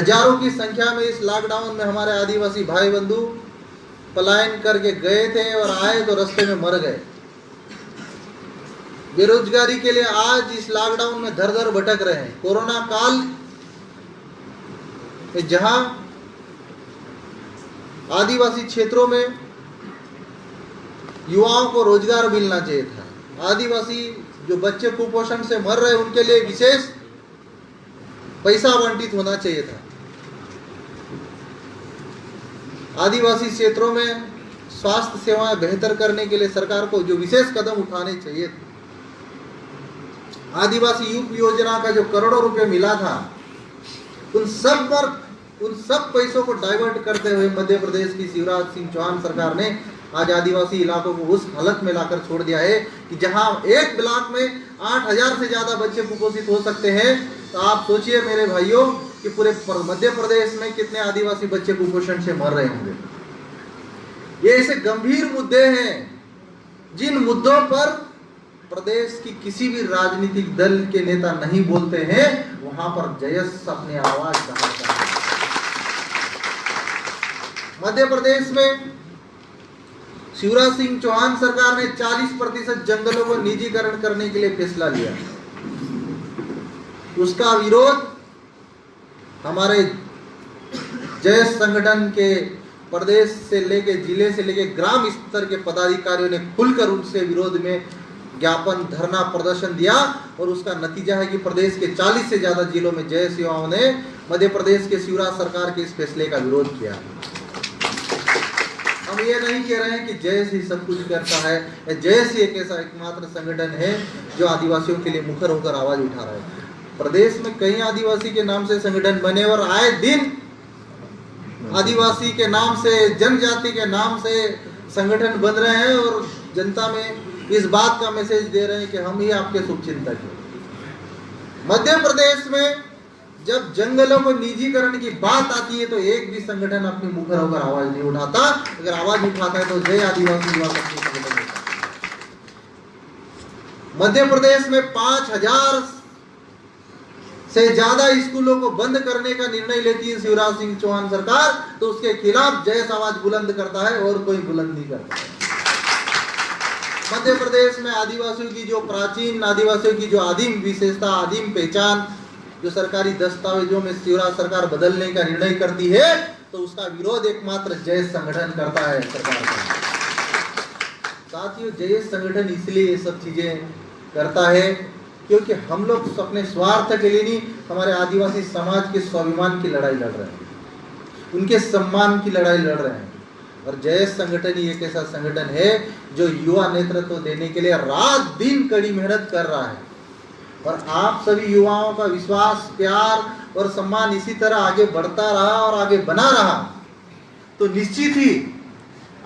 हजारों की संख्या में इस लॉकडाउन में हमारे आदिवासी भाई बंधु पलायन करके गए थे और आए तो रास्ते में मर गए। बेरोजगारी के लिए आज इस लॉकडाउन में दर दर भटक रहे हैं। कोरोना काल में जहां आदिवासी क्षेत्रों में युवाओं को रोजगार मिलना चाहिए था, आदिवासी जो बच्चे कुपोषण से मर रहे हैं उनके लिए विशेष पैसा आवंटित होना चाहिए था। आदिवासी क्षेत्रों में स्वास्थ्य सेवाएं बेहतर करने के लिए सरकार को जो विशेष कदम उठाने चाहिए थे। आदिवासी युग योजना का जो करोड़ों रुपए मिला था, उन सब पैसों को डाइवर्ट करते हुए मध्य प्रदेश की शिवराज सिंह चौहान सरकार ने आज आदिवासी इलाकों को उस हालत में लाकर छोड़ दिया है कि जहां एक ब्लॉक में 8000 से ज्यादा बच्चे कुपोषित हो सकते हैं। तो आप सोचिए मेरे भाइयों कि पूरे मध्य प्रदेश में कितने आदिवासी बच्चे कुपोषण से मर रहे होंगे। ये ऐसे गंभीर मुद्दे हैं जिन मुद्दों पर प्रदेश की किसी भी राजनीतिक दल के नेता नहीं बोलते हैं, वहां पर जयस अपने आवाज बढ़ाता है। मध्य प्रदेश में शिवराज सिंह चौहान सरकार ने 40% जंगलों को निजीकरण करने के लिए फैसला लिया। उसका विरोध हमारे जयस संगठन के प्रदेश से लेके जिले से लेके ग्राम स्तर के पदाधिकारियों ने खुलकर उनसे विरोध में ज्ञापन धरना प्रदर्शन दिया और उसका नतीजा है कि प्रदेश के 40 से ज्यादा जिलों में जयस युवाओं ने मध्य प्रदेश के शिवराज सरकार के इस फैसले का विरोध किया। हम ये नहीं कह रहे हैं कि जयस ही सब कुछ करता है, जयस ही एक ऐसा एकमात्र संगठन है जो आदिवासियों के लिए मुखर होकर आवाज उठा रहा है। प्रदेश में कई आदिवासी के नाम से संगठन बने और आए दिन आदिवासी के नाम से, जनजाति के नाम से संगठन बन रहे हैं और जनता में इस बात का मैसेज दे रहे हैं कि हम ही आपके शुभचिंतक हैं। मध्य प्रदेश में जब जंगलों को निजीकरण की बात आती है तो एक भी संगठन अपनी मुखर होकर आवाज नहीं उठाता। अगर आवाज उठाता है तो जय आदिवासी युवा शक्ति संगठन होता है। मध्य प्रदेश में 5000 से ज्यादा स्कूलों को बंद करने का निर्णय लेती है शिवराज सिंह चौहान सरकार, तो उसके खिलाफ जयस आवाज बुलंद करता है और कोई बुलंद नहीं करता है। मध्य प्रदेश में आदिवासियों की जो प्राचीन, आदिवासियों की जो आदिम विशेषता, आदिम पहचान जो सरकारी दस्तावेजों में शिवराज सरकार बदलने का निर्णय करती है, तो उसका विरोध एकमात्र जयस संगठन करता है सरकार का। साथियों, जयस संगठन इसलिए ये सब चीजें करता है क्योंकि हम लोग अपने स्वार्थ के लिए नहीं, हमारे आदिवासी समाज के स्वाभिमान की लड़ाई लड़ रहे हैं, उनके सम्मान की लड़ाई लड़ रहे हैं। और जयस संगठन ही एक ऐसा संगठन है जो युवा नेतृत्व देने के लिए रात दिन कड़ी मेहनत कर रहा है। और आप सभी युवाओं का विश्वास, प्यार और सम्मान इसी तरह आगे बढ़ता रहा और आगे बना रहा तो निश्चित ही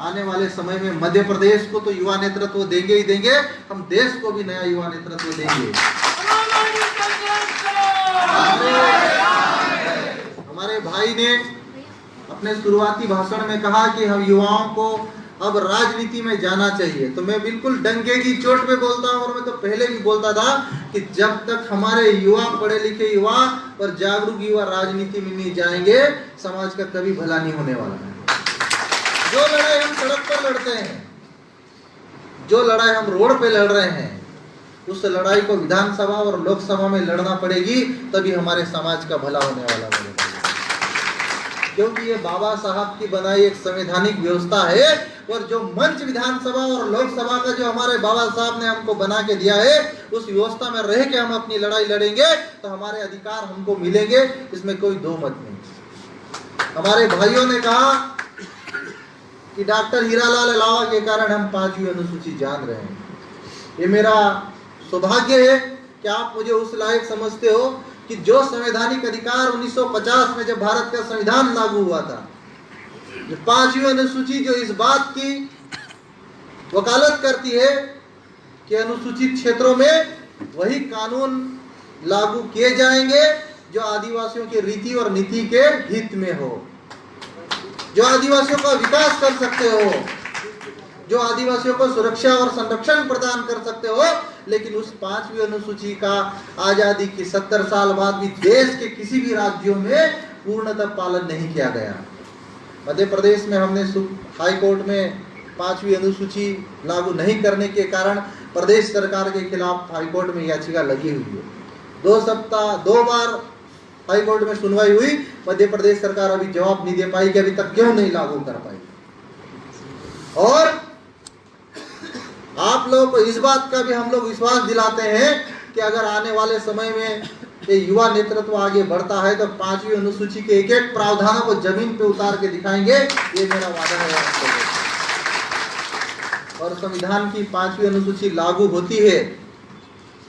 आने वाले समय में मध्य प्रदेश को तो युवा नेतृत्व देंगे ही देंगे, हम देश को भी नया युवा नेतृत्व देंगे। हमारे भाई ने अपने शुरुआती भाषण में कहा कि हम युवाओं को अब राजनीति में जाना चाहिए, तो मैं बिल्कुल डंके की चोट पे बोलता हूँ और मैं तो पहले भी बोलता था कि जब तक हमारे युवा, पढ़े लिखे युवा और जागरूक युवा राजनीति में नहीं जाएंगे, समाज का कभी भला नहीं होने वाला है। जो लड़ाई हम सड़क पर लड़ते हैं, जो लड़ाई हम रोड पे लड़ रहे हैं, उस लड़ाई को विधानसभा और लोकसभा में लड़ना पड़ेगी, तभी हमारे समाज का भला होने वाला है। क्योंकि ये बाबा साहब की बनाई एक संवैधानिक व्यवस्था है और जो मंच विधानसभा और लोकसभा का जो हमारे बाबा साहब ने हमको बना के दिया है, उस व्यवस्था में रह के हम अपनी लड़ाई लड़ेंगे तो हमारे अधिकार हमको मिलेंगे, इसमें कोई दो मत नहीं। हमारे भाइयों ने कहा कि डॉक्टर हीरालाल अलावा के कारण हम 5वीं अनुसूची जान रहे हैं। ये मेरा सौभाग्य है कि आप मुझे उस लायक समझते हो कि जो संवैधानिक अधिकार 1950 में जब भारत का संविधान लागू हुआ था, 5वीं अनुसूची जो इस बात की वकालत करती है कि अनुसूचित क्षेत्रों में वही कानून लागू किए जाएंगे जो आदिवासियों की रीति और नीति के हित में हो, जो आदिवासियों का विकास कर सकते हो, जो आदिवासियों को सुरक्षा और संरक्षण प्रदान कर सकते हो। लेकिन उस 5वीं अनुसूची का आजादी की 70 साल बाद भी देश के किसी भी राज्यों में पूर्णतः पालन नहीं किया गया। मध्य प्रदेश में हमने हाई कोर्ट में 5वीं अनुसूची लागू नहीं करने के कारण प्रदेश सरकार के खिलाफ हाई कोर्ट में याचिका लगी हुई है। 2 बार हाई कोर्ट में सुनवाई हुई, मध्य प्रदेश सरकार अभी जवाब नहीं दे पाई कि अभी तक क्यों नहीं लागू कर पाई। और आप लोगों को इस बात का भी हम लोग विश्वास दिलाते हैं कि अगर आने वाले समय में ये युवा नेतृत्व आगे बढ़ता है तो 5वीं अनुसूची के एक एक प्रावधानों को जमीन पे उतार के दिखाएंगे, ये मेरा वादा है आपको। और संविधान की 5वीं अनुसूची लागू होती है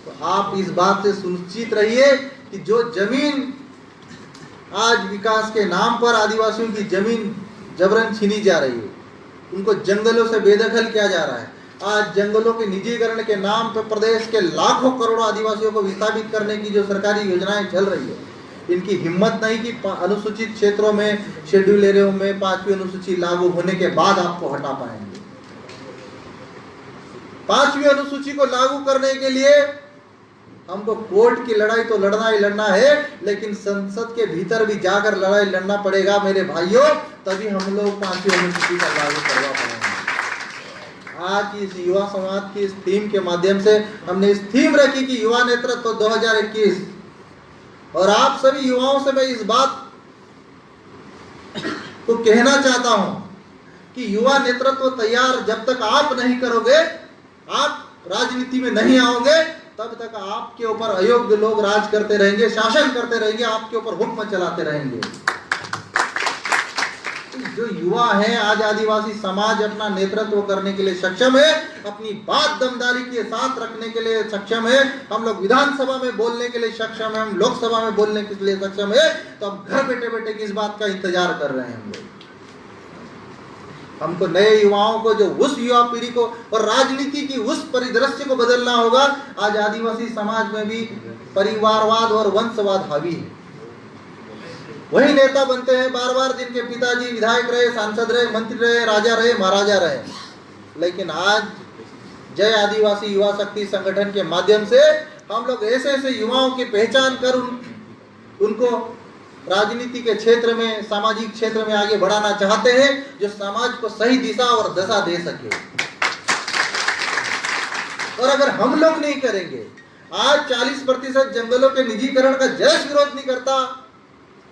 तो आप इस बात से सुनिश्चित रहिए कि जो जमीन आज विकास के नाम पर आदिवासियों की जमीन जबरन छीनी जा रही है, उनको जंगलों से बेदखल किया जा रहा है, आज जंगलों के निजीकरण के नाम पर प्रदेश के लाखों करोड़ों आदिवासियों को विस्थापित करने की जो सरकारी योजनाएं चल रही है, इनकी हिम्मत नहीं कि अनुसूचित क्षेत्रों में, शेड्यूल एरिया में 5वीं अनुसूची लागू होने के बाद आपको हटा पाएंगे। 5वीं अनुसूची को लागू करने के लिए हमको कोर्ट की लड़ाई तो लड़ना ही लड़ना है, लेकिन संसद के भीतर भी जाकर लड़ाई लड़ना पड़ेगा मेरे भाइयों, तभी हम लोग 5वीं अनुसूची का लागू करवा पाएंगे। आज इस युवा समाज की इस थीम के माध्यम से हमने इस थीम रखी कि युवा नेतृत्व 2021, और आप सभी युवाओं से मैं इस बात को कहना चाहता हूं कि युवा नेतृत्व तैयार जब तक आप नहीं करोगे, आप राजनीति में नहीं आओगे, तब तक आपके ऊपर अयोग्य लोग राज करते रहेंगे, शासन करते रहेंगे, आपके ऊपर हुक्म चलाते रहेंगे। जो युवा है आज आदिवासी समाज अपना नेतृत्व करने के लिए सक्षम है, अपनी बात दमदारी के साथ रखने के लिए सक्षम है। हम लोग विधानसभा में बोलने के लिए सक्षम है, हम लोकसभा में बोलने के लिए सक्षम है, तो अब घर बैठे बैठे किस बात का इंतजार कर रहे हैं हम लोग। हमको नए युवाओं को, जो उस युवा पीढ़ी को और राजनीति की उस परिदृश्य को बदलना होगा। आज आदिवासी समाज में भी परिवारवाद और वंशवाद हावी है। वही नेता बनते हैं बार बार जिनके पिताजी विधायक रहे, सांसद रहे, मंत्री रहे, राजा रहे, महाराजा रहे। लेकिन आज जय आदिवासी युवा शक्ति संगठन के माध्यम से हम लोग ऐसे ऐसे युवाओं की पहचान कर उनको राजनीति के क्षेत्र में, सामाजिक क्षेत्र में आगे बढ़ाना चाहते हैं, जो समाज को सही दिशा और दशा दे सके। और अगर हम लोग नहीं करेंगे, आज 40% जंगलों के निजीकरण का जैश विरोध नहीं करता,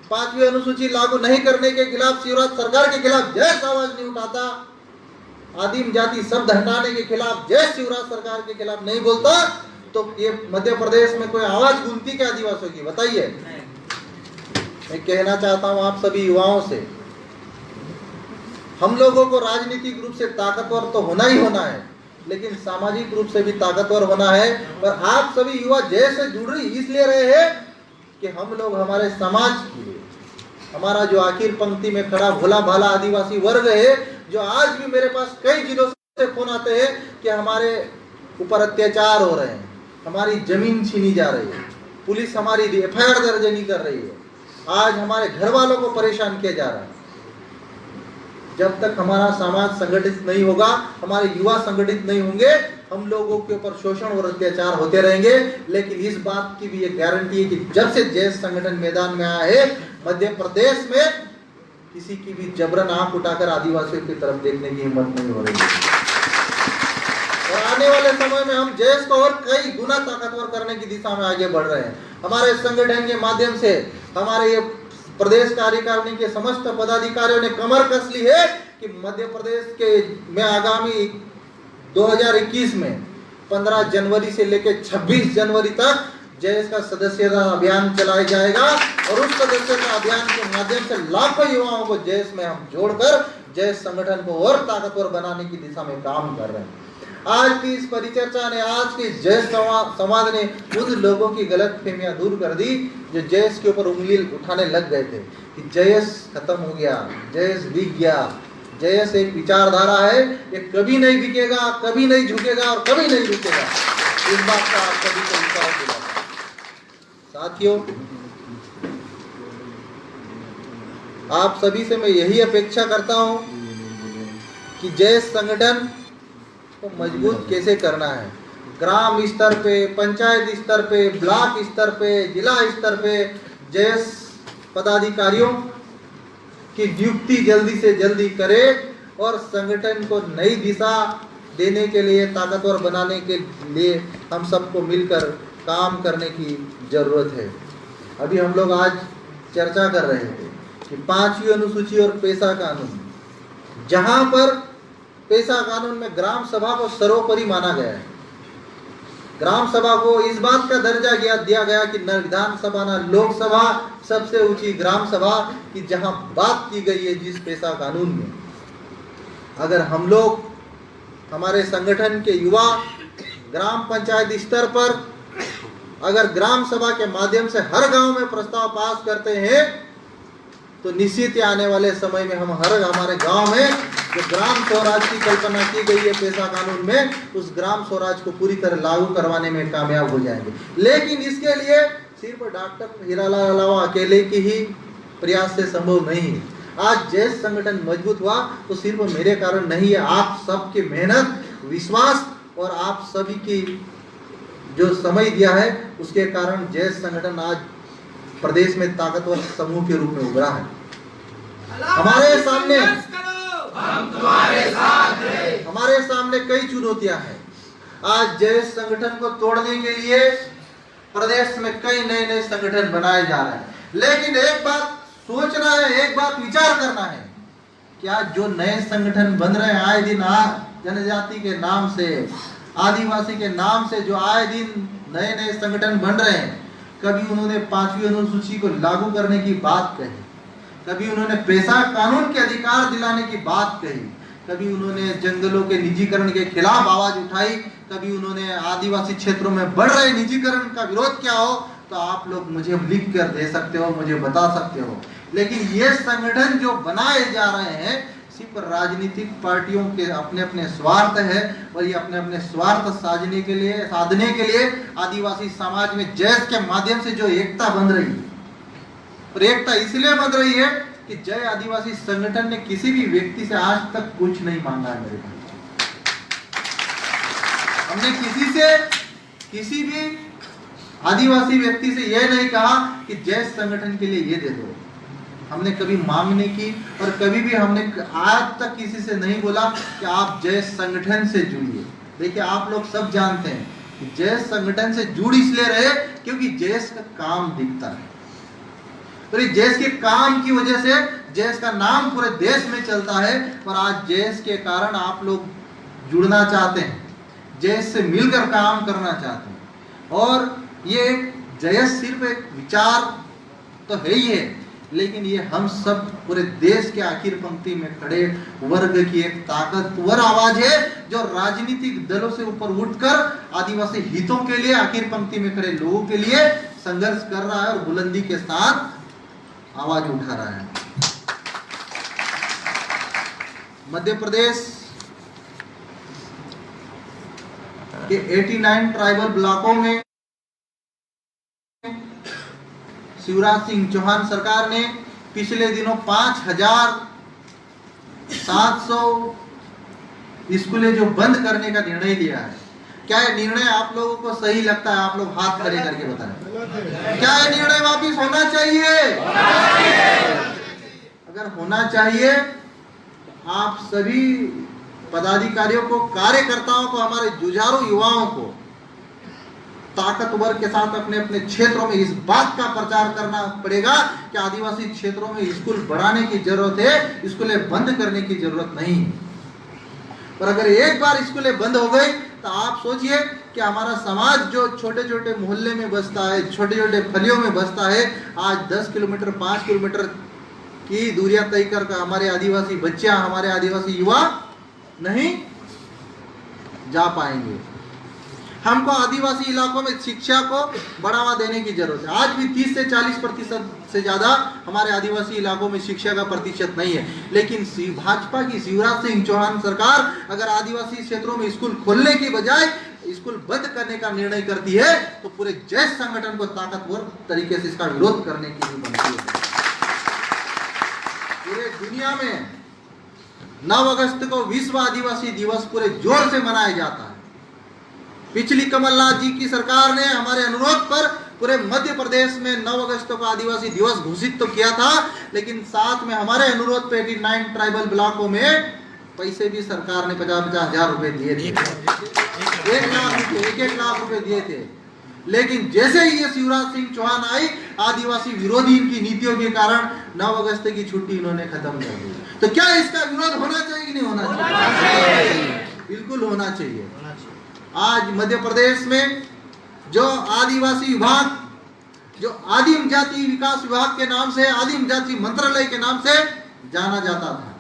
5वीं अनुसूची लागू नहीं करने के खिलाफ शिवराज सरकार के खिलाफ जैश आवाज नहीं उठाता, आदिम जाति शब्द हटाने के खिलाफ जय शिवराज सरकार के खिलाफ नहीं बोलता, तो ये मध्य प्रदेश में कोई आवाज गूंजती क्या आदिवासियों की? बताइए। मैं कहना चाहता हूं आप सभी युवाओं से, हम लोगों को राजनीतिक रूप से ताकतवर तो होना ही होना है, लेकिन सामाजिक रूप से भी ताकतवर होना है। और आप सभी युवा जैसे जुड़ रही इसलिए रहे हैं कि हम लोग हमारे समाज के लिए, हमारा जो आखिर पंक्ति में खड़ा भोला भाला आदिवासी वर्ग है, जो आज भी मेरे पास कई जिलों से फोन आते हैं कि हमारे ऊपर अत्याचार हो रहे हैं, हमारी जमीन छीनी जा रही है, पुलिस हमारी FIR दर्ज नहीं कर रही है, आज हमारे घर वालों को परेशान किया जा रहा है। जब तक हमारा समाज संगठित नहीं होगा, हमारे युवा संगठित नहीं होंगे, हम लोगों के ऊपर शोषण और अत्याचार होते रहेंगे। लेकिन इस बात की भी एक गारंटी है कि जब से जैस संगठन मैदान में आया है, मध्य प्रदेश में किसी की भी जबरन आंख उठाकर आदिवासियों की तरफ देखने की हिम्मत नहीं हो रही है। और आने वाले समय में हम जैस को और कई गुना ताकतवर करने की दिशा में आगे बढ़ रहे हैं। हमारे संगठन के माध्यम से हमारे ये प्रदेश कार्यकारिणी के समस्त पदाधिकारियों ने कमर कस ली है कि मध्य प्रदेश के में आगामी 2021 में 15 जनवरी से लेकर 26 जनवरी तक जैस का सदस्यता अभियान चलाया जाएगा। और उस सदस्यता अभियान के माध्यम से लाखों युवाओं को जैस में हम जोड़कर जैस संगठन को और ताकतवर बनाने की दिशा में काम कर रहे हैं। आज की इस परिचर्चा ने, आज की जैस संवाद ने उन लोगों की गलतफहमियां दूर कर दी जो जैस के ऊपर उंगली उठाने लग गए थे कि जैस खत्म हो गया, जैस बिक गया। जैस एक विचारधारा है, ये कभी नहीं बिकेगा, कभी नहीं झुकेगा और कभी नहीं रुकेगा। इस बात का आप सभी को विश्वास दिलाता हूं। साथियों, आप सभी से मैं यही अपेक्षा करता हूं कि जैस संगठन को मजबूत कैसे करना है। ग्राम स्तर पे, पंचायत स्तर पे, ब्लॉक स्तर पे, जिला स्तर पे जैस पदाधिकारियों की नियुक्ति जल्दी से जल्दी करे और संगठन को नई दिशा देने के लिए, ताकतवर बनाने के लिए हम सबको मिलकर काम करने की जरूरत है। अभी हम लोग आज चर्चा कर रहे थे कि 5वीं अनुसूची और पेशा कानून, जहां पर पेशा कानून में ग्राम सभा को सर्वोपरि माना गया है। ग्राम सभा को इस बात का दर्जा दिया गया कि न विधानसभा न लोकसभा, सबसे ऊंची ग्राम सभा की जहां बात की गई है जिस पेशा कानून में। अगर हम लोग, हमारे संगठन के युवा ग्राम पंचायत स्तर पर अगर ग्राम सभा के माध्यम से हर गांव में प्रस्ताव पास करते हैं तो निश्चित ही आने वाले समय में हम हमारे गांव में जो ग्राम स्वराज की कल्पना की गई है पेशा कानून में, उस ग्राम स्वराज को पूरी तरह लागू करवाने में कामयाब हो जाएंगे। लेकिन इसके लिए सिर्फ डॉक्टर हीरालाल अलावा अकेले की ही प्रयास से संभव नहीं है। आज जैसे संगठन मजबूत हुआ तो सिर्फ मेरे कारण नहीं है, आप सबकी मेहनत, विश्वास और आप सभी की जो समय दिया है उसके कारण जैसे संगठन आज प्रदेश में ताकतवर समूह के रूप में उभरा है। हमारे सामने हम तुम्हारे साथ हैं। हमारे सामने कई चुनौतियां हैं। आज जैसे संगठन को तोड़ने के लिए प्रदेश में कई नए नए संगठन बनाए जा रहे हैं, लेकिन एक बात सोचना है, एक बात विचार करना है, क्या जो नए संगठन बन रहे हैं आए दिन जनजाति के नाम से, आदिवासी के नाम से जो आए दिन नए नए संगठन बन रहे हैं, कभी उन्होंने 5वीं अनुसूची को लागू करने की बात कही, कभी उन्होंने पेशा कानून के अधिकार दिलाने की बात कही, कभी उन्होंने जंगलों के निजीकरण के खिलाफ आवाज उठाई, कभी उन्होंने आदिवासी क्षेत्रों में बढ़ रहे निजीकरण का विरोध किया हो तो आप लोग मुझे लिख कर दे सकते हो, मुझे बता सकते हो। लेकिन ये संगठन जो बनाए जा रहे हैं सिर्फ राजनीतिक पार्टियों के अपने अपने स्वार्थ है, और ये अपने अपने स्वार्थ साधने के लिए आदिवासी समाज में जैस के माध्यम से जो एकता बन रही है, और एकता इसलिए बन रही है कि जय आदिवासी संगठन ने किसी भी व्यक्ति से आज तक कुछ नहीं मांगा है। मेरे भाई, हमने किसी भी आदिवासी व्यक्ति से यह नहीं कहा कि जय संगठन के लिए ये दे दो। हमने कभी मांगने की और कभी भी हमने आज तक किसी से नहीं बोला कि आप जय संगठन से जुड़िए। देखिए, आप लोग सब जानते हैं कि जय संगठन से जुड़ इसलिए रहे क्योंकि जैस का काम दिखता है, और जैस के काम की वजह से जैस का नाम पूरे देश में चलता है। और आज जैस के कारण आप लोग जुड़ना चाहते हैं, जैस से मिलकर काम करना चाहते हैं। और ये जयस सिर्फ एक विचार तो है ही है, लेकिन ये हम सब पूरे देश के आखिर पंक्ति में खड़े वर्ग की एक ताकतवर आवाज है जो राजनीतिक दलों से ऊपर उठकर आदिवासी हितों के लिए, आखिर पंक्ति में खड़े लोगों के लिए संघर्ष कर रहा है और बुलंदी के साथ आवाज उठा रहा है। मध्य प्रदेश के 89 ट्राइबल ब्लॉकों में शिवराज सिंह चौहान सरकार ने पिछले दिनों 5,700 स्कूलें जो बंद करने का निर्णय लिया है। क्या ये निर्णय आप लोगों को सही लगता है? आप लोग हाथ खड़े करके बताएं। क्या ये निर्णय वापिस होना चाहिए? अगर होना चाहिए, आप सभी पदाधिकारियों को, कार्यकर्ताओं को, हमारे जुझारू युवाओं को ताकतवर के साथ अपने अपने क्षेत्रों में इस बात का प्रचार करना पड़ेगा कि आदिवासी क्षेत्रों में स्कूल बढ़ाने की जरूरत है, स्कूलें बंद करने की जरूरत नहीं। और अगर एक बार स्कूलें बंद हो गई तो आप सोचिए कि हमारा समाज जो छोटे छोटे मोहल्ले में बसता है, छोटे छोटे फलियों में बसता है, आज 10 किलोमीटर 5 किलोमीटर की दूरियां तय कर हमारे आदिवासी बच्चियां, हमारे आदिवासी युवा नहीं जा पाएंगे। हमको आदिवासी इलाकों में शिक्षा को बढ़ावा देने की जरूरत है। आज भी 30 से 40% से ज्यादा हमारे आदिवासी इलाकों में शिक्षा का प्रतिशत नहीं है। लेकिन भाजपा की शिवराज सिंह चौहान सरकार अगर आदिवासी क्षेत्रों में स्कूल खोलने की बजाय स्कूल बंद करने का निर्णय करती है तो पूरे जैस संगठन को ताकतवर तरीके से इसका विरोध करने की भी बनती है। पूरे दुनिया में 9 अगस्त को विश्व आदिवासी दिवस पूरे जोर से मनाया जाता है। पिछली कमलनाथ जी की सरकार ने हमारे अनुरोध पर पूरे मध्य प्रदेश में 9 अगस्त को आदिवासी दिवस घोषित तो किया था, लेकिन साथ में हमारे अनुरोध पे 89 ट्राइबल ब्लॉकों में पैसे भी सरकार ने 50-50 हजार रुपए दिए थे, 1 लाख रुपए दिए थे। लेकिन जैसे ही ये शिवराज सिंह चौहान आई, आदिवासी विरोधी इनकी नीतियों के कारण 9 अगस्त की छुट्टी इन्होंने खत्म कर दी। तो क्या इसका विरोध होना चाहिए कि नहीं होना चाहिए? बिल्कुल होना चाहिए। आज मध्य प्रदेश में जो आदिवासी विभाग, जो आदिम जाति विकास विभाग के नाम से, आदिम जाति मंत्रालय के नाम से जाना जाता था,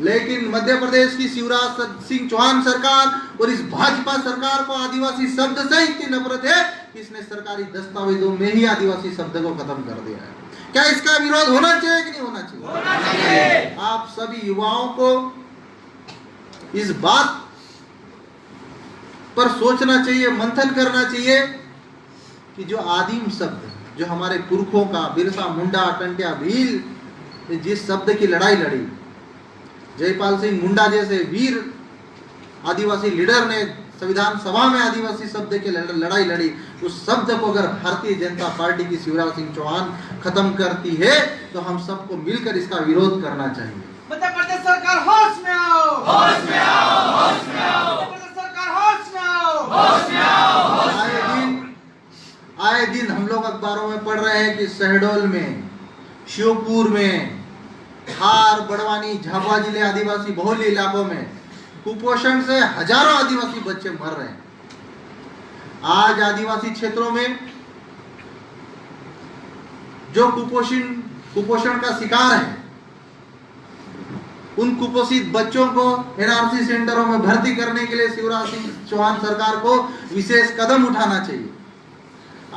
लेकिन मध्य प्रदेश की शिवराज सिंह चौहान सरकार और इस भाजपा सरकार को आदिवासी शब्द से इतनी नफरत है कि इसने सरकारी दस्तावेजों में ही आदिवासी शब्द को खत्म कर दिया है। क्या इसका विरोध होना चाहिए कि नहीं होना चाहिए? होना चाहिए। आप सभी युवाओं को इस बात पर सोचना चाहिए, मंथन करना चाहिए कि जो आदिम शब्द, जो हमारे पुरखों का, बिरसा मुंडा, टंट्या भील जिस शब्द की लड़ाई लड़ी, जयपाल सिंह मुंडा जैसे वीर आदिवासी लीडर ने संविधान सभा में आदिवासी शब्द की लड़ाई लड़ी, उस शब्द को अगर भारतीय जनता पार्टी की शिवराज सिंह चौहान खत्म करती है तो हम सबको मिलकर इसका विरोध करना चाहिए। मध्य प्रदेश सरकार होश में आओ, होश में आओ, होश में आओ। मध्य प्रदेश सरकार होश में आओ, होश में आओ। आए दिन हम लोग अखबारों में पढ़ रहे हैं कि शहडोल में, श्योपुर में, धार, बड़वानी, झाबुआ जिले आदिवासी बहुल इलाकों में कुपोषण से हजारों आदिवासी बच्चे मर रहे हैं। आज आदिवासी क्षेत्रों में जो कुपोषण का शिकार है, उन कुपोषित बच्चों को एनआरसी सेंटरों में भर्ती करने के लिए शिवराज सिंह चौहान सरकार को विशेष कदम उठाना चाहिए।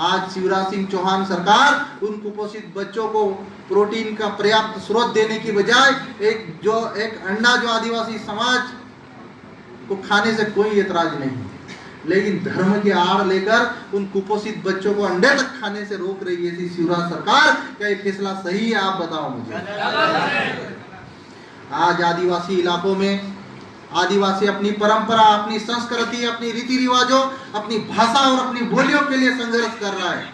आज शिवराज सिंह चौहान सरकार उन कुपोषित बच्चों को प्रोटीन का पर्याप्त स्रोत देने की बजाय एक अंडा जो आदिवासी समाज को खाने से कोई एतराज नहीं है, लेकिन धर्म की आड़ लेकर उन कुपोषित बच्चों को अंडे तक खाने से रोक रही है शिवराज सरकार। क्या ये फैसला सही है? आप बताओ मुझे। आज आदिवासी इलाकों में आदिवासी अपनी परंपरा, अपनी संस्कृति, अपनी रीति रिवाजों, अपनी भाषा और अपनी बोलियों के लिए संघर्ष कर रहा है।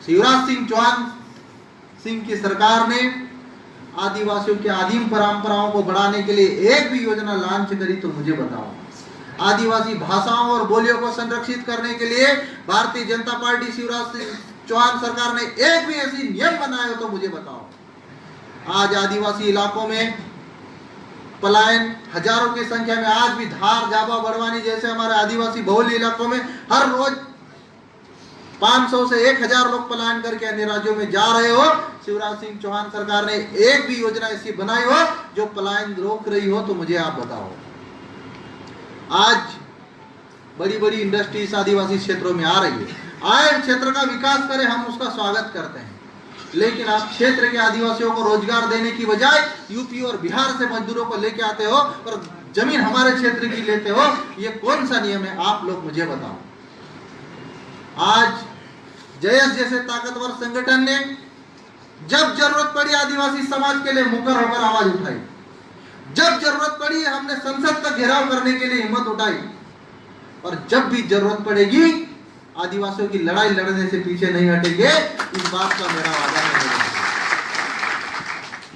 शिवराज सिंह चौहान सिंह की सरकार ने आदिवासियों की आदिम परंपराओं को बढ़ाने के लिए एक भी योजना लॉन्च करी तो मुझे बताओ। आदिवासी भाषाओं और बोलियों को संरक्षित करने के लिए भारतीय जनता पार्टी शिवराज सिंह चौहान सरकार ने एक भी ऐसी नियम बनाए हो तो मुझे बताओ। आज आदिवासी इलाकों में पलायन हजारों की संख्या में, आज भी धार, झाबुआ, बड़वानी जैसे हमारे आदिवासी बहुल इलाकों में हर रोज 500 से 1000 लोग पलायन करके अन्य राज्यों में जा रहे हो। शिवराज सिंह चौहान सरकार ने एक भी योजना ऐसी बनाई हो जो पलायन रोक रही हो तो मुझे आप बताओ। आज बड़ी बड़ी इंडस्ट्रीज आदिवासी क्षेत्रों में आ रही है, आए क्षेत्र का विकास करें, हम उसका स्वागत करते हैं, लेकिन आप क्षेत्र के आदिवासियों को रोजगार देने की बजाय यूपी और बिहार से मजदूरों को लेके आते हो और जमीन हमारे क्षेत्र की लेते हो। ये कौन सा नियम है? आप लोग मुझे बताओ। आज जयस जैसे ताकतवर संगठन ने जब जरूरत पड़ी आदिवासी समाज के लिए मुकर होकर आवाज उठाई, जब जरूरत पड़ी हमने संसद का घेराव करने के लिए हिम्मत उठाई, और जब भी जरूरत पड़ेगी आदिवासियों की लड़ाई लड़ने से पीछे नहीं हटेंगे, इस बात का मेरा वादा है।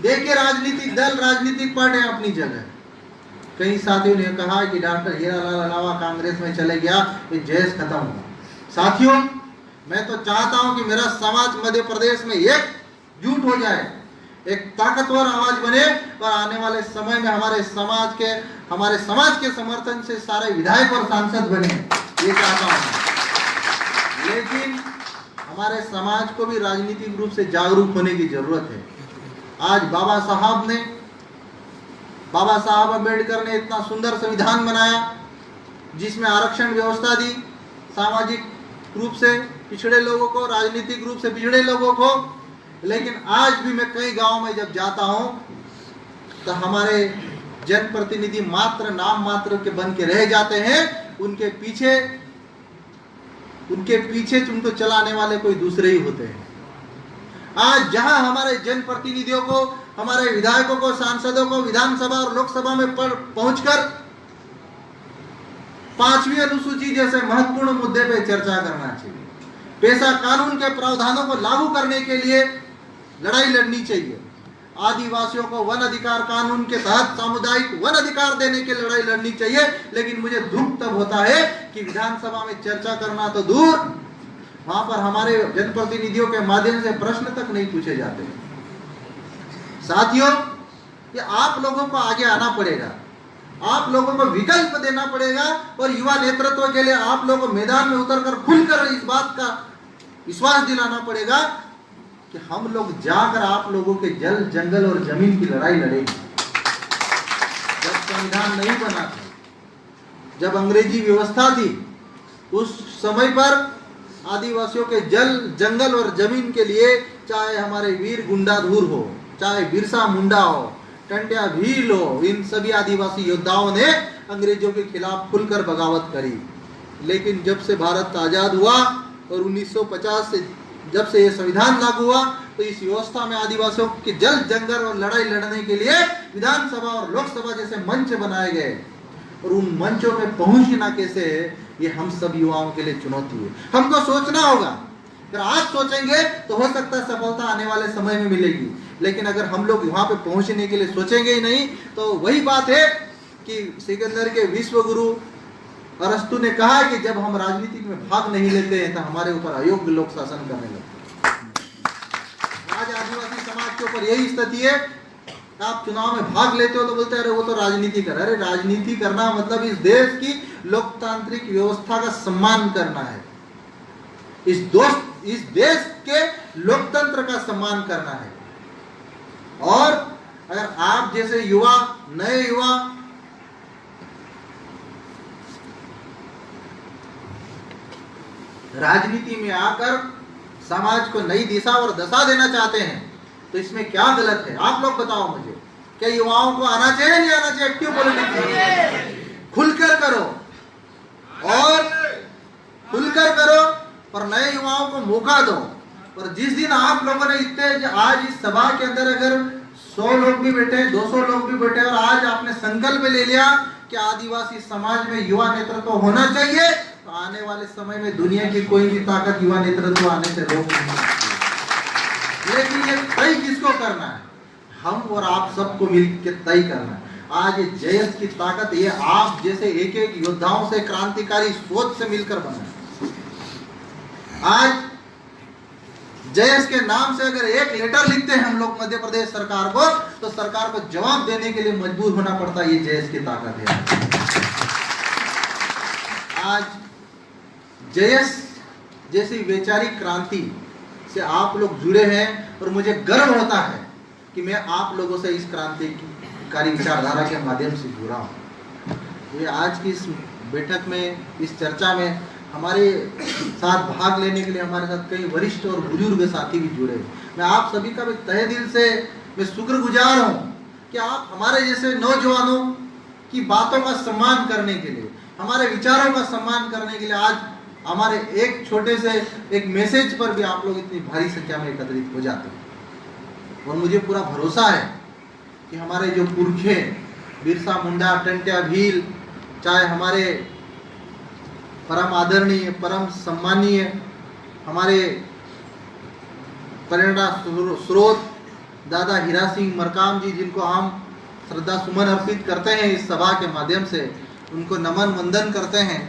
देखिए, राजनीतिक दल, राजनीतिक पार्टी अपनी जगह। कई साथियों ने कहा कि डॉक्टर हीरालाल अलावा कांग्रेस में चले गया, ये जयस खत्म हुआ। साथियों, मैं तो चाहता हूं कि मेरा समाज मध्य प्रदेश में एकजुट हो जाए, एक ताकतवर आवाज बने और आने वाले समय में हमारे समाज के समर्थन से सारे विधायक और सांसद बने, ये चाहता हूं। लेकिन हमारे समाज को भी राजनीतिक रूप से जागरूक होने की जरूरत है। आज बाबा साहब अम्बेडकर ने इतना सुंदर संविधान बनाया जिसमें आरक्षण व्यवस्था दी, सामाजिक रूप से पिछड़े लोगों को, राजनीतिक रूप से पिछड़े लोगों को। लेकिन आज भी मैं कई गांव में जब जाता हूं तो हमारे जनप्रतिनिधि मात्र नाम मात्र के बन के रह जाते हैं, उनके पीछे उनको चलाने वाले कोई दूसरे ही होते हैं। आज जहां हमारे जनप्रतिनिधियों को, हमारे विधायकों को, सांसदों को विधानसभा और लोकसभा में पहुंचकर 5वीं अनुसूची जैसे महत्वपूर्ण मुद्दे पे चर्चा करना चाहिए, पेशा कानून के प्रावधानों को लागू करने के लिए लड़ाई लड़नी चाहिए। आदिवासियों को वन अधिकार कानून के तहत सामुदायिक वन अधिकार देने की लड़ाई लड़नी चाहिए। लेकिन मुझे दुख तब होता है कि विधानसभा में चर्चा करना तो दूर, वहां पर हमारे जनप्रतिनिधियों के माध्यम से प्रश्न तक नहीं पूछे जाते। साथियों, ये आप लोगों को आगे आना पड़ेगा, आप लोगों को विकल्प देना पड़ेगा और युवा नेतृत्व के लिए आप लोगों को मैदान में उतरकर खुलकर इस बात का विश्वास दिलाना पड़ेगा कि हम लोग जाकर आप लोगों के जल, जंगल और जमीन की लड़ाई लड़ेंगे। जब संविधान नहीं बना था, जब अंग्रेजी व्यवस्था थी, उस समय पर आदिवासियों के जल, जंगल और जमीन के लिए चाहे हमारे वीर गुंडाधुर हो, चाहे बिरसा मुंडा हो, टंट्या भील हो, इन सभी आदिवासी योद्धाओं ने अंग्रेजों के खिलाफ खुलकर बगावत करी। लेकिन जब से भारत आजाद हुआ और 1950 से जब से ये संविधान लागू हुआ, तो इस व्यवस्था में आदिवासियों के जल, जंगल और लड़ाई लड़ने के लिए विधानसभा और लोकसभा जैसे मंच बनाए गए। और उन मंचों में पहुंचना कैसे है, ये हम सब युवाओं के लिए चुनौती है। हमको सोचना होगा। अगर आज सोचेंगे तो हो सकता है सफलता आने वाले समय में मिलेगी, लेकिन अगर हम लोग वहां पे पहुंचने के लिए सोचेंगे ही नहीं, तो वही बात है कि सिकंदर के विश्व गुरु अरस्तु ने कहा कि जब हम राजनीति में भाग नहीं लेते हैं तो हमारे ऊपर अयोग्य लोग शासन करने लगते हैं। आज आदिवासी समाज के ऊपर यही स्थिति है। आप चुनाव में भाग लेते हो तो बोलते हैं अरे वो तो राजनीति कर रहा है। अरे राजनीति करना मतलब इस देश की लोकतांत्रिक व्यवस्था का सम्मान करना है, इस देश के लोकतंत्र का सम्मान करना है। और अगर आप जैसे युवा, नए युवा राजनीति में आकर समाज को नई दिशा और दशा देना चाहते हैं, तो इसमें क्या गलत है? आप लोग बताओ मुझे। क्या युवाओं को आना चाहिए नहीं आना चाहिए एक्टिव पॉलिटिक्स में? खुलकर करो और खुलकर करो, पर नए युवाओं को मौका दो। और जिस दिन आप लोगों ने इतने, आज इस सभा के अंदर अगर 100 लोग भी बैठे, 200 लोग भी बैठे, और आज आपने संकल्प ले लिया कि आदिवासी समाज में युवा नेतृत्व होना चाहिए, तो आने वाले समय में दुनिया की कोई भी ताकत युवा नेतृत्व आने से रोक नहीं सकती। लेकिन ये तय किसको करना है? हम और आप सबको मिलकर तय करना है। आज ये जयस की ताकत ये आप जैसे एक एक योद्धाओं से, क्रांतिकारी सोच से मिलकर बना है। आज जयस के नाम से अगर एक लेटर लिखते हैं हम लोग मध्य प्रदेश सरकार को, तो सरकार को जवाब देने के लिए मजबूर होना पड़ता है। ये जयस की ताकत है। आज जयस जैसी वैचारिक क्रांति से आप लोग जुड़े हैं और मुझे गर्व होता है कि मैं आप लोगों से इस क्रांतिकारी विचारधारा के माध्यम से जुड़ा हूँ। ये आज की इस बैठक में, इस चर्चा में हमारे साथ भाग लेने के लिए हमारे साथ कई वरिष्ठ और बुजुर्ग साथी भी जुड़े। मैं आप सभी का भी तहे दिल से मैं शुक्रगुजार हूँ कि आप हमारे जैसे नौजवानों की बातों का सम्मान करने के लिए, हमारे विचारों का सम्मान करने के लिए आज हमारे एक छोटे से एक मैसेज पर भी आप लोग इतनी भारी संख्या में एकत्रित हो जाते हैं। और मुझे पूरा भरोसा है कि हमारे जो पुरखे बिरसा मुंडा, टंट्या भील, चाहे हमारे परम आदरणीय, परम सम्मानीय हमारे प्रेरणा स्रोत दादा हीरा सिंह मरकाम जी, जिनको हम श्रद्धा सुमन अर्पित करते हैं इस सभा के माध्यम से, उनको नमन वंदन करते हैं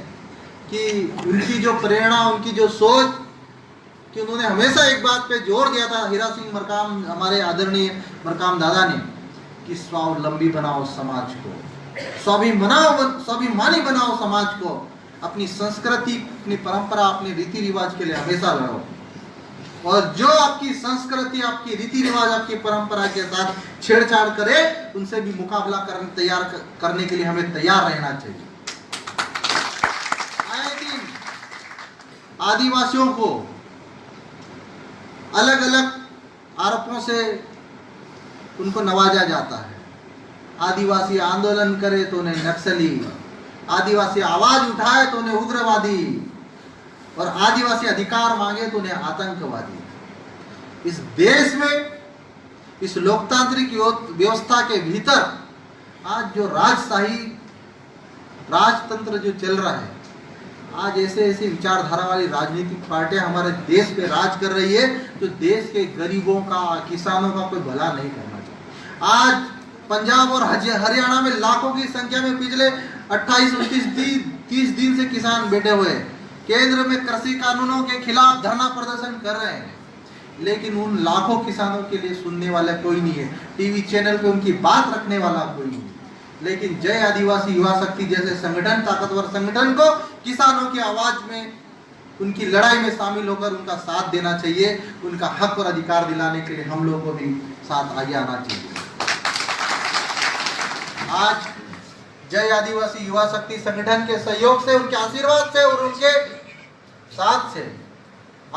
कि उनकी जो प्रेरणा, उनकी जो सोच, कि उन्होंने हमेशा एक बात पे जोर दिया था, हीरा सिंह मरकाम, हमारे आदरणीय मरकाम दादा ने, कि स्वावलंबी बनाओ समाज को, स्वाभिमानी बनाओ समाज को, अपनी संस्कृति, अपनी परंपरा, अपने रीति रिवाज के लिए हमेशा लड़ो। और जो आपकी संस्कृति, आपकी रीति रिवाज, आपकी परंपरा के साथ छेड़छाड़ करे, उनसे भी मुकाबला करने के लिए हमें तैयार रहना चाहिए। आए दिन आदिवासियों को अलग अलग आरोपों से उनको नवाजा जाता है। आदिवासी आंदोलन करे तो उन्हें नक्सली, आदिवासी आवाज उठाए तो उन्हें उग्रवादी, और आदिवासी अधिकार मांगे तो उन्हें आतंकवादी। इस देश में, इस लोकतांत्रिक व्यवस्था के भीतर आज जो राजशाही राजतंत्र जो चल रहा है, आज ऐसे ऐसी विचारधारा वाली राजनीतिक पार्टियां हमारे देश पे राज कर रही है, जो देश के गरीबों का, किसानों का कोई भला नहीं करना चाहती। आज पंजाब और हरियाणा में लाखों की संख्या में पिछले 28, 29, 30 दिन से किसान बैठे हुए हैं, केंद्र में कृषि कानूनों के खिलाफ धरना प्रदर्शन कर रहे हैं, लेकिन उन लाखों किसानों के लिए सुनने वाला कोई नहीं है, टीवी चैनल पे उनकी बात रखने वाला कोई नहीं है। लेकिन जय आदिवासी युवा शक्ति जैसे संगठन, ताकतवर संगठन को किसानों की आवाज में, उनकी लड़ाई में शामिल होकर उनका साथ देना चाहिए। उनका हक और अधिकार दिलाने के लिए हम लोगों को भी साथ आगे आना चाहिए। आज जय आदिवासी युवा शक्ति संगठन के सहयोग से, उनके आशीर्वाद से और उनके साथ से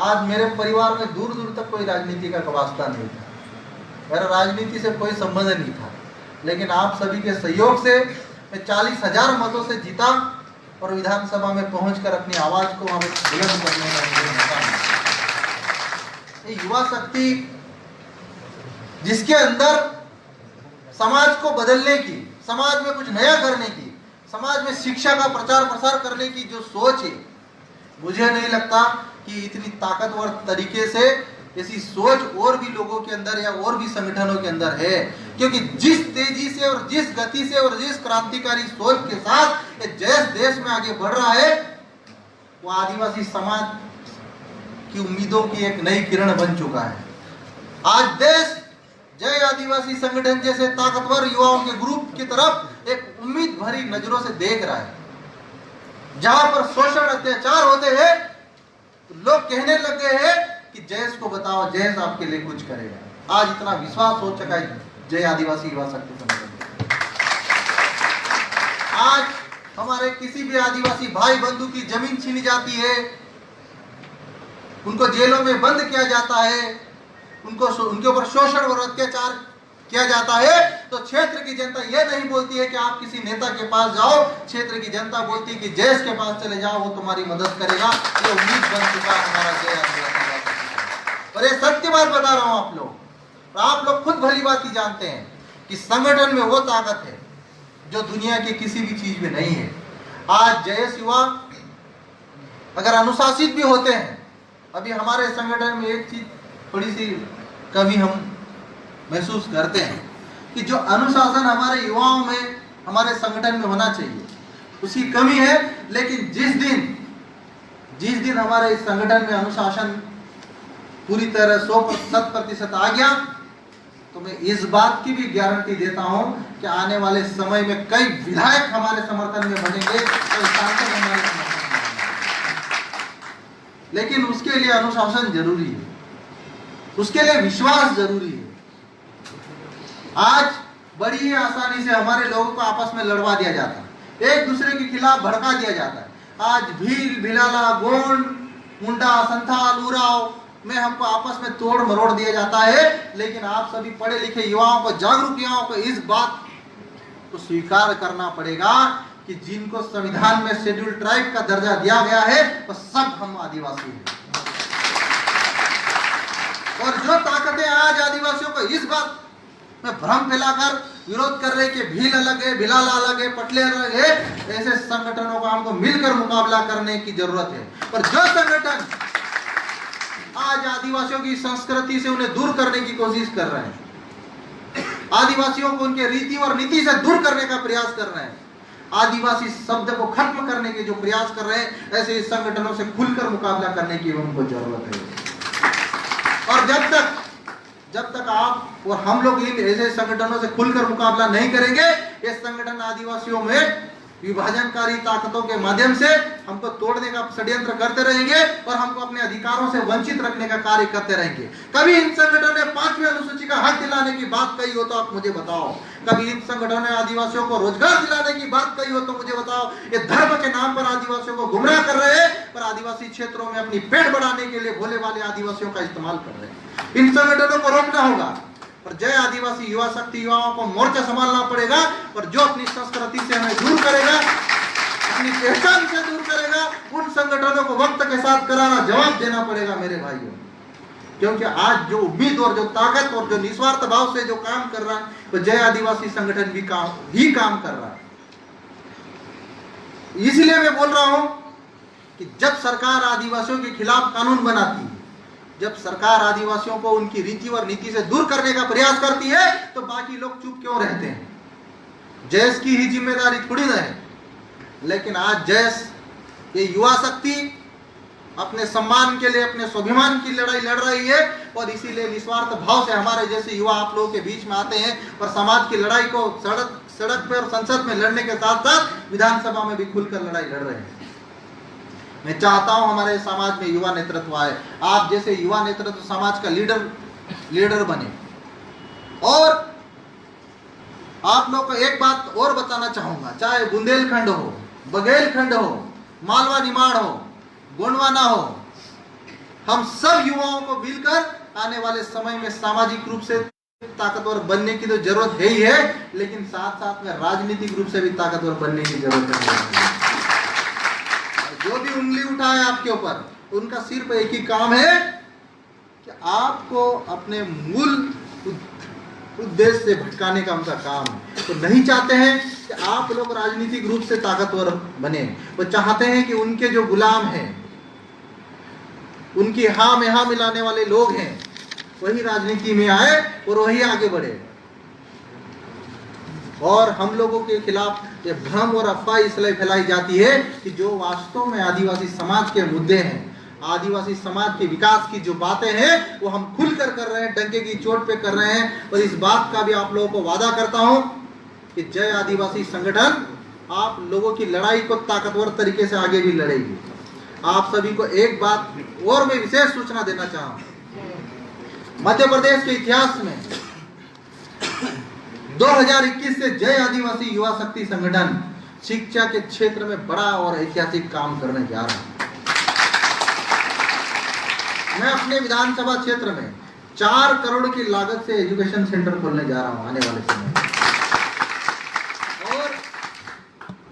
आज मेरे परिवार में दूर दूर तक कोई राजनीति का वास्ता नहीं था, मेरा राजनीति से कोई संबंध नहीं था, लेकिन आप सभी के सहयोग से मैं 40,000 मतों से जीता और विधानसभा में पहुंचकर अपनी आवाज को वहां बुलंद करने का मुझे मौका मिला। ये युवा शक्ति जिसके अंदर समाज को बदलने की, समाज में कुछ नया करने की, समाज में शिक्षा का प्रचार प्रसार करने की जो सोच है, मुझे नहीं लगता कि इतनी ताकतवर तरीके से ऐसी सोच और भी लोगों के अंदर या और भी संगठनों के अंदर है। क्योंकि जिस तेजी से और जिस गति से और जिस क्रांतिकारी सोच के साथ ये देश में आगे बढ़ रहा है, वो आदिवासी समाज की उम्मीदों की एक नई किरण बन चुका है। आज देश जय आदिवासी संगठन जैसे ताकतवर युवाओं के ग्रुप की तरफ एक उम्मीद भरी नजरों से देख रहा है। जहां पर शोषण, अत्याचार होते हैं तो लोग कहने लगे हैं कि जयेश को बताओ, जयेश आपके लिए कुछ करेगा। आज इतना विश्वास हो चुका है जय आदिवासी युवा शक्ति संगठन। आज हमारे किसी भी आदिवासी भाई बंधु की जमीन छीनी जाती है, उनको जेलों में बंद किया जाता है, उनके ऊपर शोषण और अत्याचार किया जाता है, तो क्षेत्र की जनता यह नहीं बोलती है कि आप किसी नेता के पास जाओ, क्षेत्र की जनता बोलती है कि जयेश के पास चले जाओ, वो तुम्हारी मदद करेगा। ये उम्मीद बन चुका है हमारा जय आदिवासी। और ये सत्य बात बता रहा हूं आप लोग, और आप लोग खुद भली बात ही जानते हैं कि संगठन में वो ताकत है जो दुनिया की किसी भी चीज में नहीं है। आज जयेश युवा अगर अनुशासित भी होते हैं, अभी हमारे संगठन में एक चीज थोड़ी सी कमी हम महसूस करते हैं कि जो अनुशासन हमारे युवाओं में, हमारे संगठन में होना चाहिए, उसकी कमी है। लेकिन जिस दिन हमारे इस संगठन में अनुशासन पूरी तरह 100% आ गया, तो मैं इस बात की भी गारंटी देता हूं कि आने वाले समय में कई विधायक हमारे समर्थन में बनेंगे, कई सांसद हमारे समर्थन में बनेंगे। लेकिन उसके लिए अनुशासन जरूरी है, उसके लिए विश्वास जरूरी है। आज बड़ी ही आसानी से हमारे लोगों को आपस में लड़वा दिया जाता है, एक दूसरे के खिलाफ भड़का दिया जाता है। आज भील, भिलाला, गोंड, मुंडा, संथाल, उराव में हमको आपस में तोड़ मरोड़ दिया जाता है। लेकिन आप सभी पढ़े लिखे युवाओं को, जागरूक युवाओं को इस बात को स्वीकार करना पड़ेगा कि जिनको संविधान में शेड्यूल ट्राइब का दर्जा दिया गया है, वो सब हम आदिवासी हैं। और जो ताकतें आज आदिवासियों को इस बात में भ्रम फैलाकर विरोध कर रहे कि भील अलग है, भिलाला अलग है, पटले अलग है, ऐसे संगठनों को हमको मिलकर मुकाबला करने की जरूरत है। और जो संगठन आज आदिवासियों की संस्कृति से उन्हें दूर करने की कोशिश कर रहे हैं, आदिवासियों को उनके रीति और नीति से दूर करने का प्रयास कर रहे हैं, आदिवासी शब्द को खत्म करने के जो प्रयास कर रहे हैं, ऐसे संगठनों से खुलकर मुकाबला करने की उनको जरूरत है। और जब तक आप और हम लोग इन ऐसे संगठनों से खुलकर मुकाबला नहीं करेंगे, ये संगठन आदिवासियों में विभाजनकारी ताकतों के माध्यम से हमको तोड़ने का षड्यंत्र करते रहेंगे और हमको अपने अधिकारों से वंचित रखने का कार्य करते रहेंगे। कभी इन संगठनों ने 5वीं अनुसूची का हक दिलाने की बात कही हो तो आप मुझे बताओ। कभी इन संगठनों ने आदिवासियों को रोजगार दिलाने की बात कही हो तो मुझे बताओ। ये धर्म के नाम पर आदिवासियों को गुमराह कर रहे हैं, पर आदिवासी क्षेत्रों में अपनी पेट बढ़ाने के लिए भोले भाले आदिवासियों का इस्तेमाल कर रहे हैं। इन संगठनों को रोकना होगा और जय आदिवासी युवा शक्ति युवाओं को मोर्चा संभालना पड़ेगा। और जो अपनी संस्कृति से हमें दूर करेगा, अपनी पहचान से दूर करेगा, उन संगठनों को वक्त के साथ करारा जवाब देना पड़ेगा मेरे भाइयों। क्योंकि आज जो उम्मीद और जो ताकत और जो निस्वार्थ भाव से जो काम कर रहा है, तो जय आदिवासी संगठन भी काम कर रहा है। इसलिए मैं बोल रहा हूं कि जब सरकार आदिवासियों के खिलाफ कानून बनाती है, जब सरकार आदिवासियों को उनकी रीति और नीति से दूर करने का प्रयास करती है, तो बाकी लोग चुप क्यों रहते हैं? जैस की ही जिम्मेदारी थोड़ी ना है। लेकिन आज जैस ये युवा शक्ति अपने सम्मान के लिए, अपने स्वाभिमान की लड़ाई लड़ रही है, और इसीलिए निस्वार्थ भाव से हमारे जैसे युवा आप लोगों के बीच में आते हैं और समाज की लड़ाई को सड़क पे और संसद में लड़ने के साथ साथ विधानसभा में भी खुलकर लड़ाई लड़ रहे हैं। मैं चाहता हूं हमारे समाज में युवा नेतृत्व आए, आप जैसे युवा नेतृत्व समाज का लीडर बने। और आप लोग को एक बात और बताना चाहूंगा, चाहे बुंदेलखंड हो, बघेलखंड हो, मालवा निमाड़ हो, गोंडवाना हो, हम सब युवाओं को मिलकर आने वाले समय में सामाजिक रूप से ताकतवर बनने की तो जरूरत है ही है, लेकिन साथ साथ में राजनीतिक रूप से भी ताकतवर बनने की जरूरत है। जो भी उंगली उठाए आपके ऊपर, उनका सिर्फ एक ही काम है कि आपको अपने मूल उद्देश्य से भटकाने का उनका काम है। तो नहीं चाहते हैं कि आप लोग राजनीतिक रूप से ताकतवर बने, वो चाहते हैं कि उनके जो गुलाम हैं, उनकी हाँ में हाँ मिलाने वाले लोग हैं, वही राजनीति में आए और वही आगे बढ़े। और हम लोगों के खिलाफ ये भ्रम और अफवाह इसलिए फैलाई जाती है कि जो वास्तव में आदिवासी समाज के मुद्दे हैं, आदिवासी समाज के विकास की जो बातें हैं, वो हम खुलकर कर रहे हैं, डंके की चोट पे कर रहे हैं। और इस बात का भी आप लोगों को वादा करता हूं कि जय आदिवासी संगठन आप लोगों की लड़ाई को ताकतवर तरीके से आगे भी लड़ेगी। आप सभी को एक बात और मैं विशेष सूचना देना चाहूं, मध्य प्रदेश के इतिहास में 2021 से जय आदिवासी युवा शक्ति संगठन शिक्षा के क्षेत्र में बड़ा और ऐतिहासिक काम करने जा रहा है। मैं अपने विधानसभा क्षेत्र में 4 करोड़ की लागत से एजुकेशन सेंटर खोलने जा रहा हूं आने वाले समय। और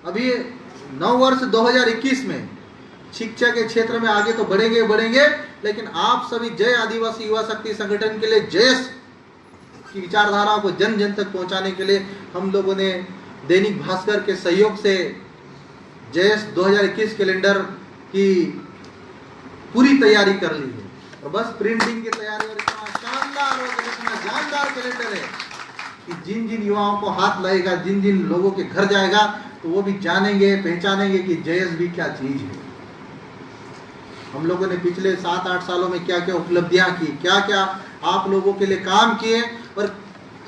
अभी नव वर्ष 2021 में शिक्षा के क्षेत्र में आगे तो बढ़ेंगे, लेकिन आप सभी जय आदिवासी युवा शक्ति संगठन के लिए जयस की विचारधारा को जन जन तक पहुंचाने के लिए हम लोगों ने दैनिक भास्कर के सहयोग से जयस 2021 कैलेंडर की पूरी तैयारी कर ली है। और बस प्रिंटिंग की तैयारी, और इतना शानदार और इतना जानदार कैलेंडर है कि जिन जिन युवाओं को हाथ लगेगा, जिन जिन लोगों के घर जाएगा, तो वो भी जानेंगे, पहचानेंगे कि जयस भी क्या चीज है। हम लोगों ने पिछले 7-8 सालों में क्या क्या उपलब्धियां की, क्या क्या आप लोगों के लिए काम किए, और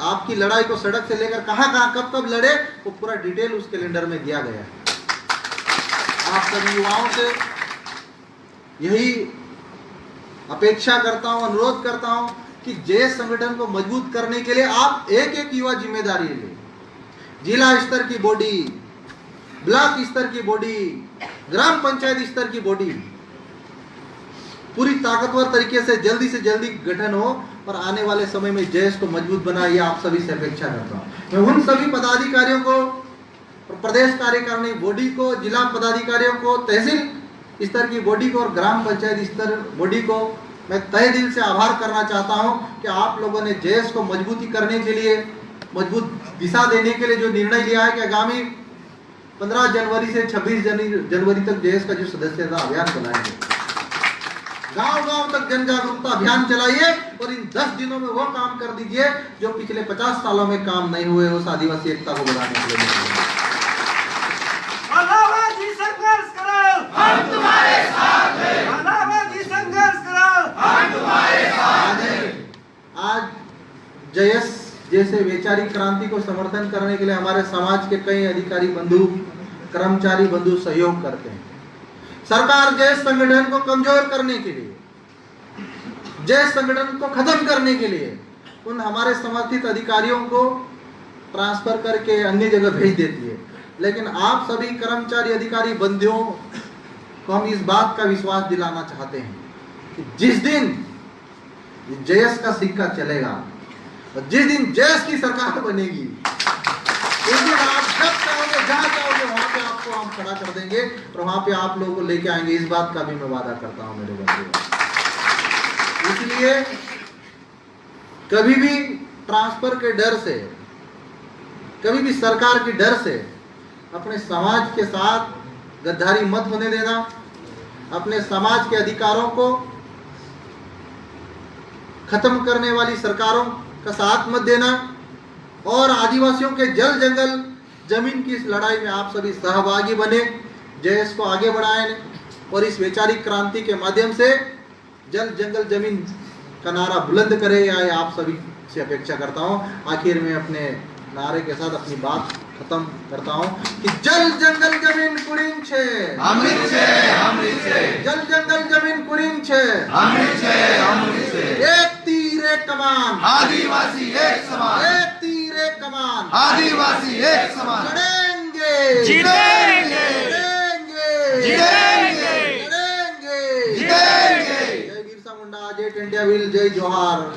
आपकी लड़ाई को सड़क से लेकर कहां कहां कब कब लड़े, वो पूरा डिटेल उस कैलेंडर में दिया गया है। आप सभी युवाओं से यही अपेक्षा करता हूं, अनुरोध करता हूं कि जयस संगठन को मजबूत करने के लिए आप एक एक युवा जिम्मेदारी ले। जिला स्तर की बॉडी, ब्लॉक स्तर की बॉडी, ग्राम पंचायत स्तर की बॉडी पूरी ताकतवर तरीके से जल्दी गठन हो और आने वाले समय में जयस को मजबूत बनाए, आप सभी से अपेक्षा करता हूं। मैं उन सभी पदाधिकारियों को, प्रदेश कार्यकारिणी बॉडी को, जिला पदाधिकारियों को, तहसील स्तर की बॉडी को और ग्राम पंचायत स्तर बॉडी को मैं तहे दिल से आभार करना चाहता हूं कि आप लोगों ने जयस को मजबूती करने के लिए, मजबूत दिशा देने के लिए जो निर्णय लिया है कि आगामी 15 जनवरी से 26 जनवरी तक जयस का जो सदस्यता अभियान चलाएंगे, गांव-गांव तक जन जागरूकता अभियान चलाइए और इन 10 दिनों में वो काम कर दीजिए जो पिछले 50 सालों में काम नहीं हुए, उस आदिवासी एकता को बढ़ाने के लिए। आदिवासी संघर्ष करो, हम तुम्हारे साथ हैं। आदिवासी संघर्ष करो, हम तुम्हारे साथ हैं। आज जयस जैसे वैचारिक क्रांति को समर्थन करने के लिए हमारे समाज के कई अधिकारी बंधु, कर्मचारी बंधु सहयोग करते हैं। सरकार जयस संगठन को कमजोर करने के लिए, जयस संगठन को खत्म करने के लिए उन हमारे समर्थित अधिकारियों को ट्रांसफर करके अन्य जगह भेज देती है। लेकिन आप सभी कर्मचारी अधिकारी बंधुओं को हम इस बात का विश्वास दिलाना चाहते हैं कि जिस दिन जयस का सिक्का चलेगा और जिस दिन जयस की सरकार बनेगी, उस दिन आप जब चाहोगे, जहां चाहोगे, वहां पे आपको हम खड़ा कर देंगे और वहां पे आप लोगों को लेके आएंगे। इस बात का भी मैं वादा करता हूं मेरे बंधुओं। इसलिए कभी भी ट्रांसफर के डर से, कभी भी सरकार के डर से अपने समाज के साथ गद्दारी मत होने देना। अपने समाज के अधिकारों को खत्म करने वाली सरकारों का साथ मत देना और आदिवासियों के जल जंगल जमीन की इस लड़ाई में आप सभी सहभागी बने, जयस को आगे बढ़ाएं और इस वैचारिक क्रांति के माध्यम से जल जंगल जमीन का नारा बुलंद करे। या आप सभी से अपेक्षा करता हूं। आखिर में अपने नारे के साथ अपनी बात खत्म करता हूं कि जल जंगल जमीन कुरिंग छे, अमृत छे, अमृत छे। जल जंगल जमीन कुरिंग छे, अमृत छे, अमृत छे। एक तीर एक कमान, आदिवासी एक समान, एक तीर एक कमान, आदिवासी एक समान। लड़ेंगे, जीतेंगे, लड़ेंगे, जीतेंगे, लड़ेंगे, जीतेंगे। जय बिरसा मुंडा, जय टेंटिया भील, जय जोहार।